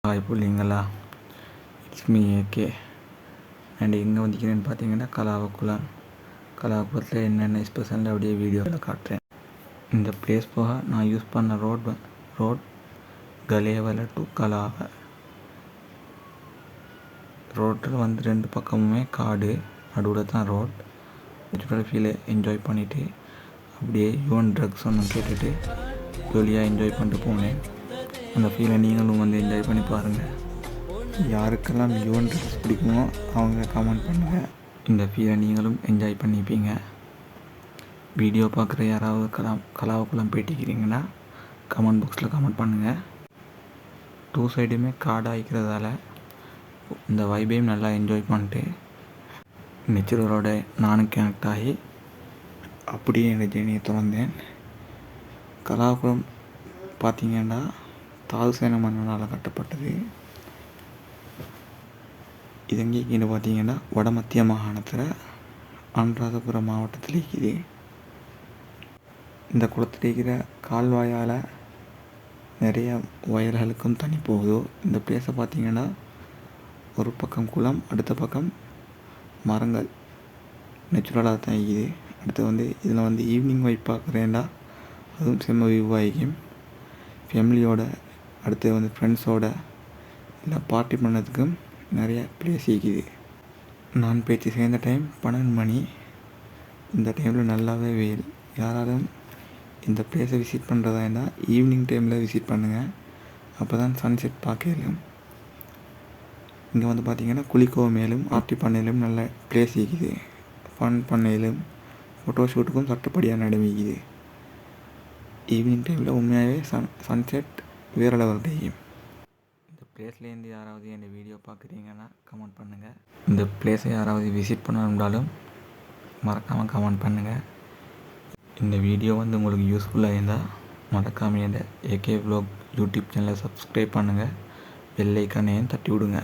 Hi புள்ளிங்களா, it's me AK. And எங்கே வந்திக்கிறேன்னு பார்த்தீங்கன்னா கலாவக்குளத்தில் என்னென்ன ஸ்பெஷல் அப்படியே வீடியோவில் காட்டுறேன். இந்த பிளேஸ் போக நான் யூஸ் பண்ண ரோட் கலேவலை டு கலாவை. ரோட்டில் வந்து 2 பக்கமுமே காடு, நடுவில் தான் ரோட். நேச்சுரல் ஃபீலை என்ஜாய் பண்ணிவிட்டு அப்படியே யுவன் ட்ரக்ஸ் ஒன்று கேட்டுட்டு ஜாலியாக என்ஜாய் பண்ணிட்டு போனேன். அந்த ஃபீலை நீங்களும் வந்து என்ஜாய் பண்ணி பாருங்கள். யாருக்கெல்லாம் யுவன் ட்ரக்ஸ் பிடிக்குமோ அவங்க கமெண்ட் பண்ணுங்கள். இந்த ஃபீலை நீங்களும் என்ஜாய் பண்ணிப்பீங்க. வீடியோ பார்க்குற யாராவது கலாவக்குளம் போயிட்டிக்கிறீங்கன்னா கமெண்ட் பாக்ஸில் கமெண்ட் பண்ணுங்கள். 2 சைடுமே காடாகிக்கிறதால இந்த வைபையும் நல்லா என்ஜாய் பண்ணிட்டு நேச்சுரலோட நானும் கனெக்ட் ஆகி அப்படியே என்னோடய ஜேர்னியை தொடர்ந்தேன். கலாவக்குளம் பார்த்திங்கன்னா தாதுசேன மன்னனால் கட்டப்பட்டது. இது எங்கேன்னு பார்த்தீங்கன்னா வடமத்திய மாகாணத்தில் அனுராதபுரம் மாவட்டத்தில் இருக்குது. இந்த குளத்தில் இருக்கிற கால்வாயால் நிறைய வயல்களுக்கும் தண்ணி போகுது. இந்த பிளேஸை பார்த்திங்கன்னா ஒரு பக்கம் குளம், அடுத்த பக்கம் மரங்கள் நேச்சுரலாக தான் இருக்குது. அடுத்து வந்து இதில் வந்து ஈவினிங் வைப் பார்க்குறேன்டா அதுவும் செம்ம வியூ ஆகிக்கும். ஃபேமிலியோட அடுத்து வந்து ஃப்ரெண்ட்ஸோட இல்லை பார்ட்டி பண்ணதுக்கும் நிறைய பிளேஸ் இருக்குது. நான் பேச்சு சேர்ந்த டைம் 12 மணி. இந்த டைமில் நல்லாவே வெயில். யாராலும் இந்த பிளேஸை விசிட் பண்ணுறதா இருந்தால் ஈவினிங் டைமில் விசிட் பண்ணுங்கள். அப்போ தான் சன்செட் பார்க்கலாம். இங்கே வந்து பார்த்திங்கன்னா குளிக்கவும் மேலும் பார்ட்டி பண்ணையிலும் நல்ல பிளேஸ் இருக்குது. ஃபன் பண்ணையிலும் ஃபோட்டோ ஷூட்டுக்கும் சட்டப்படியாக நடமிக்குது. ஈவினிங் டைமில் உண்மையாகவே சன்செட் வேறு லெவல் தெரியும். இந்த பிளேஸ்லேருந்து யாராவது என் வீடியோ பார்க்குறீங்கன்னா கமெண்ட் பண்ணுங்கள். இந்த பிளேஸை யாராவது விசிட் பண்ணணும்னாலும் மறக்காமல் கமெண்ட் பண்ணுங்கள். இந்த வீடியோ வந்து உங்களுக்கு யூஸ்ஃபுல்லாக இருந்தால் மறக்காமல் இந்த ஏகே வ்ளாக் யூடியூப் சேனலை சப்ஸ்கிரைப் பண்ணுங்கள். பெல் ஐக்கானையும் தட்டி விடுங்க.